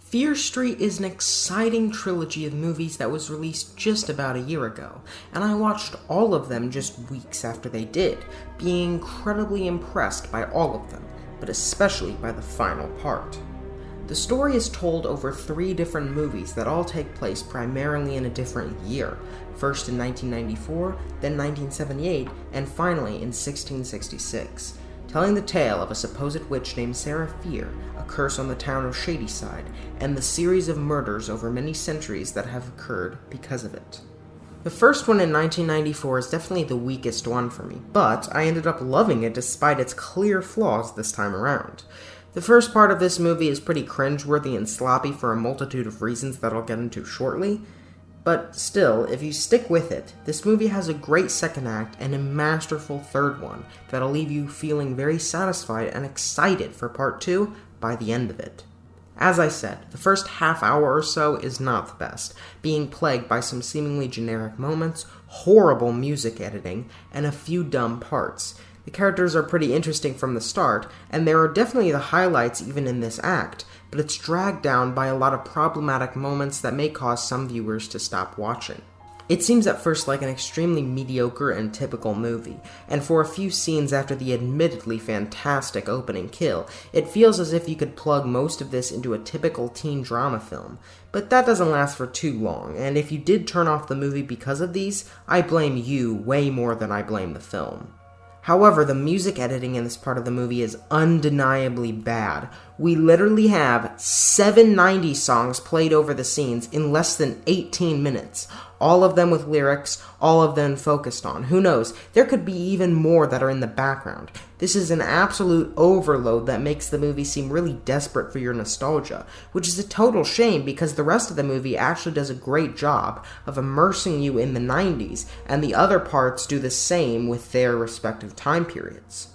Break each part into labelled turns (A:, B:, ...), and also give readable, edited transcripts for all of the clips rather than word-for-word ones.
A: Fear Street is an exciting trilogy of movies that was released just about a year ago, and I watched all of them just weeks after they did, being incredibly impressed by all of them, but especially by the final part. The story is told over 3 different movies that all take place primarily in a different year, first in 1994, then 1978, and finally in 1666. Telling the tale of a supposed witch named Sarah Fear, a curse on the town of Shadyside, and the series of murders over many centuries that have occurred because of it. The first one in 1994 is definitely the weakest one for me, but I ended up loving it despite its clear flaws this time around. The first part of this movie is pretty cringeworthy and sloppy for a multitude of reasons that I'll get into shortly, but still, if you stick with it, this movie has a great second act and a masterful third one that'll leave you feeling very satisfied and excited for part 2 by the end of it. As I said, the first half hour or so is not the best, being plagued by some seemingly generic moments, horrible music editing, and a few dumb parts. The characters are pretty interesting from the start, and there are definitely the highlights even in this act, but it's dragged down by a lot of problematic moments that may cause some viewers to stop watching. It seems at first like an extremely mediocre and typical movie, and for a few scenes after the admittedly fantastic opening kill, it feels as if you could plug most of this into a typical teen drama film. But that doesn't last for too long, and if you did turn off the movie because of these, I blame you way more than I blame the film. However, the music editing in this part of the movie is undeniably bad. We literally have 7 90s songs played over the scenes in less than 18 minutes. All of them with lyrics, all of them focused on. Who knows, there could be even more that are in the background. This is an absolute overload that makes the movie seem really desperate for your nostalgia, which is a total shame because the rest of the movie actually does a great job of immersing you in the 90s, and the other parts do the same with their respective time periods.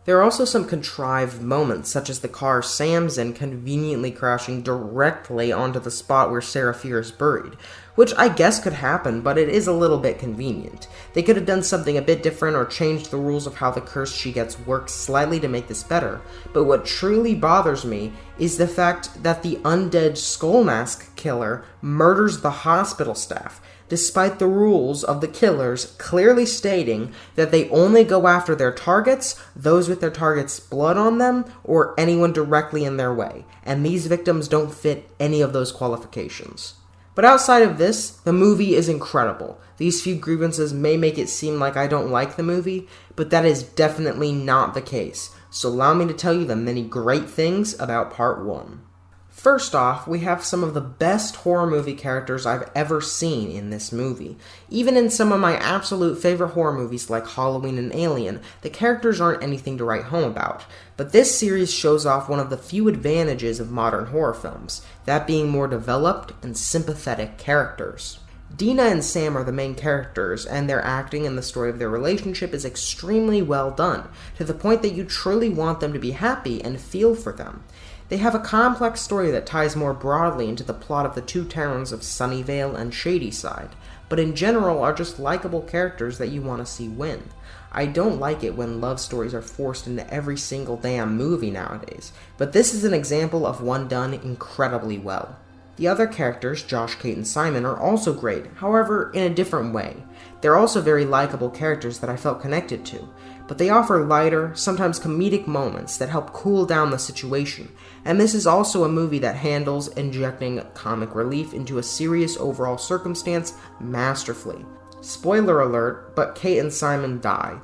A: There are also some contrived moments, such as the car Sam's in conveniently crashing directly onto the spot where Sarah Fear is buried, which I guess could happen, but it is a little bit convenient. They could have done something a bit different or changed the rules of how the curse she gets works slightly to make this better, but what truly bothers me is the fact that the undead skull mask killer murders the hospital staff, despite the rules of the killers clearly stating that they only go after their targets, those with their target's blood on them, or anyone directly in their way, and these victims don't fit any of those qualifications. But outside of this, the movie is incredible. These few grievances may make it seem like I don't like the movie, but that is definitely not the case, so allow me to tell you the many great things about Part 1. First off, we have some of the best horror movie characters I've ever seen in this movie. Even in some of my absolute favorite horror movies like Halloween and Alien, the characters aren't anything to write home about. But this series shows off one of the few advantages of modern horror films, that being more developed and sympathetic characters. Dina and Sam are the main characters, and their acting and the story of their relationship is extremely well done, to the point that you truly want them to be happy and feel for them. They have a complex story that ties more broadly into the plot of the 2 towns of Sunnyvale and Shadyside, but in general are just likable characters that you want to see win. I don't like it when love stories are forced into every single damn movie nowadays, but this is an example of one done incredibly well. The other characters, Josh, Kate, and Simon, are also great, however, in a different way. They're also very likable characters that I felt connected to, but they offer lighter, sometimes comedic moments that help cool down the situation, and this is also a movie that handles injecting comic relief into a serious overall circumstance masterfully. Spoiler alert, but Kate and Simon die,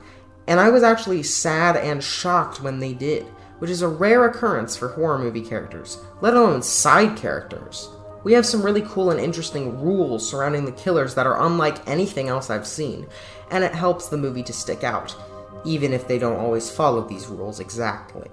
A: and I was actually sad and shocked when they did, which is a rare occurrence for horror movie characters, let alone side characters. We have some really cool and interesting rules surrounding the killers that are unlike anything else I've seen, and it helps the movie to stick out, even if they don't always follow these rules exactly.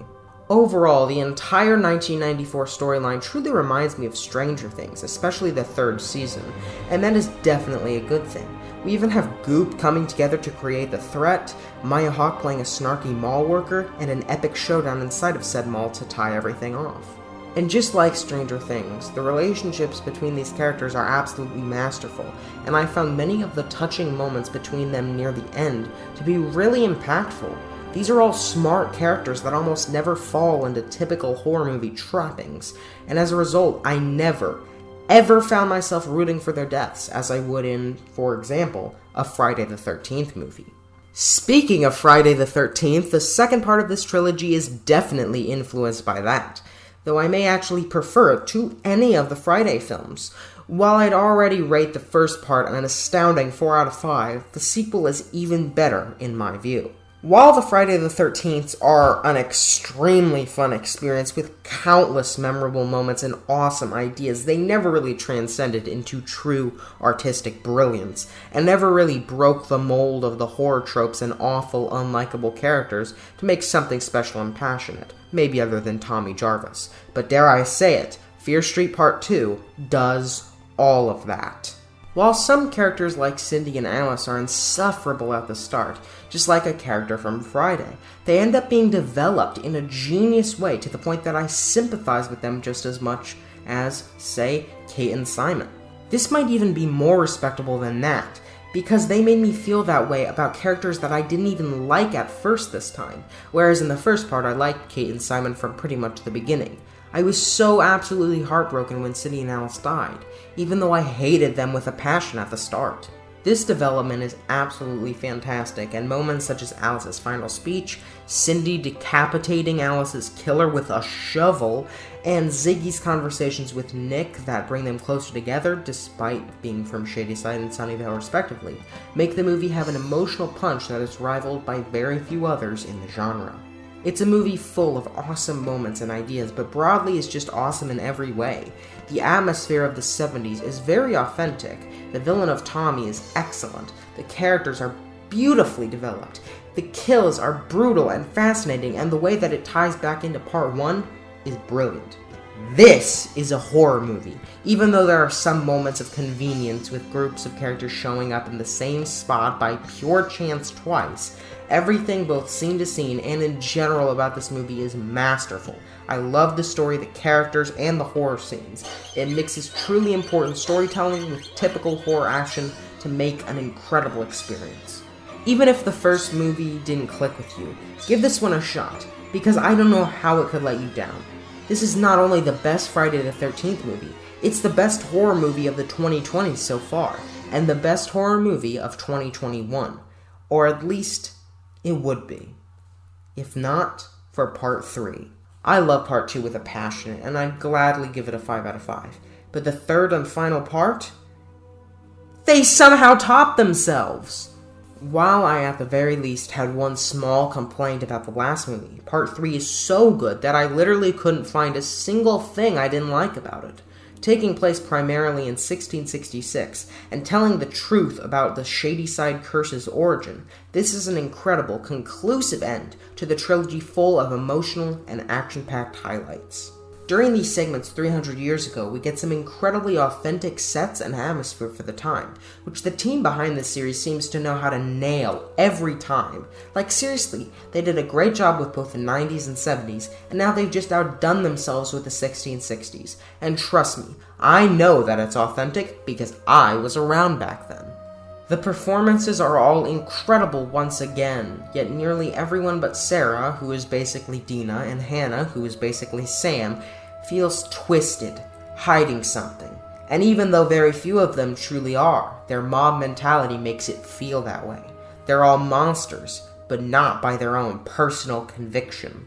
A: Overall, the entire 1994 storyline truly reminds me of Stranger Things, especially the 3rd season, and that is definitely a good thing. We even have Goop coming together to create the threat, Maya Hawke playing a snarky mall worker, and an epic showdown inside of said mall to tie everything off. And just like Stranger Things, the relationships between these characters are absolutely masterful, and I found many of the touching moments between them near the end to be really impactful. These are all smart characters that almost never fall into typical horror movie trappings, and as a result, I never, ever found myself rooting for their deaths as I would in, for example, a Friday the 13th movie. Speaking of Friday the 13th, the second part of this trilogy is definitely influenced by that, though I may actually prefer it to any of the Friday films. While I'd already rate the first part an astounding 4 out of 5, the sequel is even better in my view. While the Friday the 13th are an extremely fun experience with countless memorable moments and awesome ideas, they never really transcended into true artistic brilliance, and never really broke the mold of the horror tropes and awful, unlikable characters to make something special and passionate, maybe other than Tommy Jarvis. But dare I say it, Fear Street Part 2 does all of that. While some characters like Cindy and Alice are insufferable at the start, just like a character from Friday, they end up being developed in a genius way to the point that I sympathize with them just as much as, say, Kate and Simon. This might even be more respectable than that, because they made me feel that way about characters that I didn't even like at first this time, whereas in the first part I liked Kate and Simon from pretty much the beginning. I was so absolutely heartbroken when Cindy and Alice died, even though I hated them with a passion at the start. This development is absolutely fantastic, and moments such as Alice's final speech, Cindy decapitating Alice's killer with a shovel, and Ziggy's conversations with Nick that bring them closer together, despite being from Shadyside and Sunnyvale respectively, make the movie have an emotional punch that is rivaled by very few others in the genre. It's a movie full of awesome moments and ideas, but broadly is just awesome in every way. The atmosphere of the 70s is very authentic, the villain of Tommy is excellent, the characters are beautifully developed, the kills are brutal and fascinating, and the way that it ties back into part 1 is brilliant. This is a horror movie, even though there are some moments of convenience with groups of characters showing up in the same spot by pure chance twice. Everything, both scene to scene and in general about this movie, is masterful. I love the story, the characters, and the horror scenes. It mixes truly important storytelling with typical horror action to make an incredible experience. Even if the first movie didn't click with you, give this one a shot, because I don't know how it could let you down. This is not only the best Friday the 13th movie, it's the best horror movie of the 2020s so far, and the best horror movie of 2021. Or at least, it would be. If not, for part 3. I love part 2 with a passion, and I'd gladly give it a 5 out of 5. But the third and final part? They somehow top themselves! While I at the very least had one small complaint about the last movie, part 3 is so good that I literally couldn't find a single thing I didn't like about it. Taking place primarily in 1666, and telling the truth about the Shadyside Curse's origin, this is an incredible, conclusive end to the trilogy full of emotional and action-packed highlights. During these segments 300 years ago, we get some incredibly authentic sets and atmosphere for the time, which the team behind this series seems to know how to nail every time. Like seriously, they did a great job with both the 90s and 70s, and now they've just outdone themselves with the 1660s. And trust me, I know that it's authentic because I was around back then. The performances are all incredible once again, yet nearly everyone but Sarah, who is basically Dina, and Hannah, who is basically Sam, feels twisted, hiding something. And even though very few of them truly are, their mob mentality makes it feel that way. They're all monsters, but not by their own personal conviction.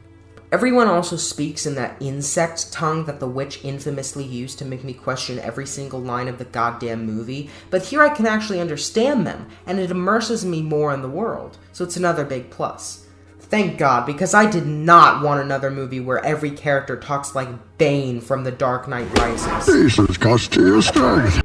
A: Everyone also speaks in that insect tongue that the witch infamously used to make me question every single line of the goddamn movie, but here I can actually understand them, and it immerses me more in the world, so it's another big plus. Thank God, because I did not want another movie where every character talks like Bane from The Dark Knight Rises.
B: Jesus, cost to your strength.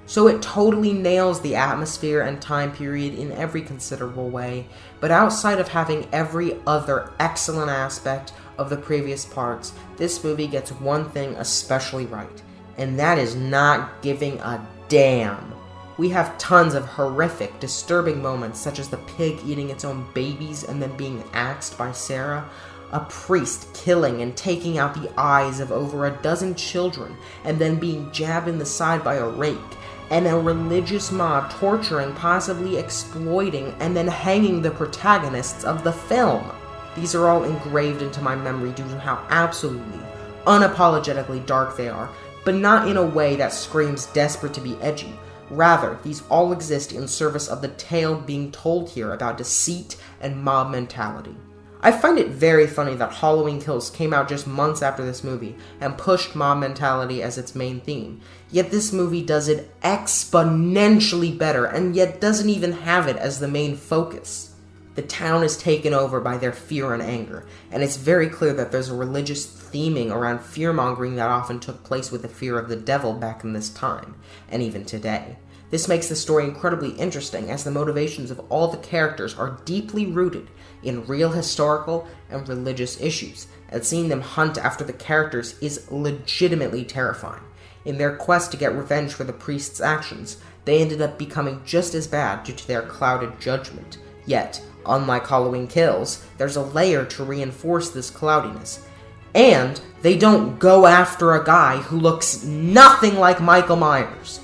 A: So it totally nails the atmosphere and time period in every considerable way, but outside of having every other excellent aspect of the previous parts, this movie gets one thing especially right, and that is not giving a damn. We have tons of horrific, disturbing moments, such as the pig eating its own babies and then being axed by Sarah, A priest killing and taking out the eyes of over a dozen children and then being jabbed in the side by a rake, and a religious mob torturing, possibly exploiting, and then hanging the protagonists of the film. These are all engraved into my memory due to how absolutely, unapologetically dark they are, but not in a way that screams desperate to be edgy. Rather, these all exist in service of the tale being told here about deceit and mob mentality. I find it very funny that Halloween Kills came out just months after this movie and pushed mob mentality as its main theme, yet this movie does it exponentially better and yet doesn't even have it as the main focus. The town is taken over by their fear and anger, and it's very clear that there's a religious theming around fear-mongering that often took place with the fear of the devil back in this time, and even today. This makes the story incredibly interesting, as the motivations of all the characters are deeply rooted in real historical and religious issues, and seeing them hunt after the characters is legitimately terrifying. In their quest to get revenge for the priest's actions, they ended up becoming just as bad due to their clouded judgment. Yet, unlike Halloween Kills, there's a layer to reinforce this cloudiness. And they don't go after a guy who looks nothing like Michael Myers.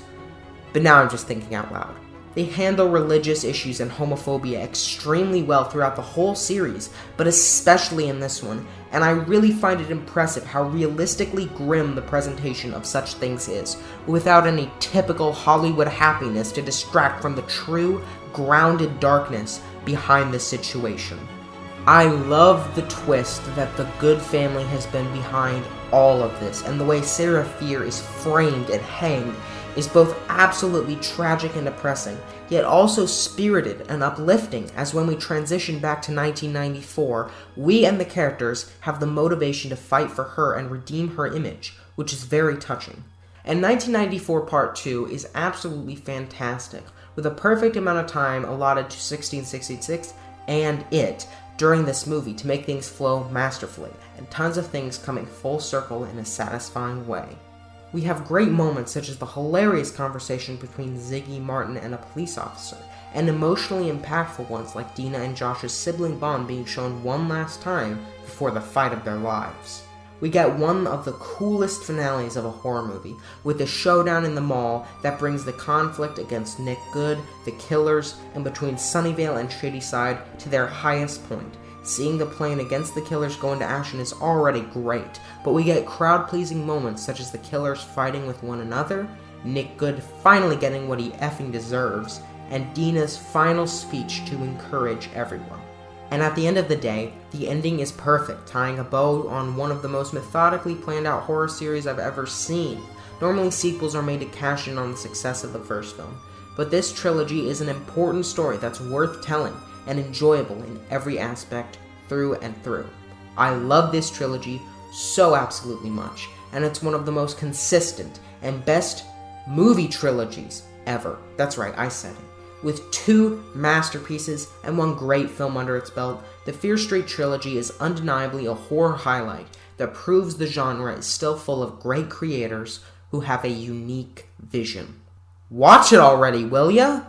A: But now I'm just thinking out loud. They handle religious issues and homophobia extremely well throughout the whole series, but especially in this one, and I really find it impressive how realistically grim the presentation of such things is, without any typical Hollywood happiness to distract from the true, grounded darkness behind the situation. I love the twist that the good family has been behind all of this, and the way Sarah Fier is framed and hanged is both absolutely tragic and depressing, yet also spirited and uplifting, as when we transition back to 1994, we and the characters have the motivation to fight for her and redeem her image, which is very touching. And 1994 Part 2 is absolutely fantastic, with a perfect amount of time allotted to 1666 and It during this movie to make things flow masterfully, and tons of things coming full circle in a satisfying way. We have great moments such as the hilarious conversation between Ziggy Martin and a police officer, and emotionally impactful ones like Dina and Josh's sibling bond being shown one last time before the fight of their lives. We get one of the coolest finales of a horror movie, with the showdown in the mall that brings the conflict against Nick Good, the killers, and between Sunnyvale and Shadyside to their highest point. Seeing the plane against the killers go into action is already great, but we get crowd-pleasing moments such as the killers fighting with one another, Nick Good finally getting what he effing deserves, and Dina's final speech to encourage everyone. And at the end of the day, the ending is perfect, tying a bow on one of the most methodically planned out horror series I've ever seen. Normally sequels are made to cash in on the success of the first film, but this trilogy is an important story that's worth telling and enjoyable in every aspect through and through. I love this trilogy so absolutely much, and it's one of the most consistent and best movie trilogies ever. That's right, I said it. With 2 masterpieces and 1 great film under its belt, the Fear Street trilogy is undeniably a horror highlight that proves the genre is still full of great creators who have a unique vision. Watch it already, will ya?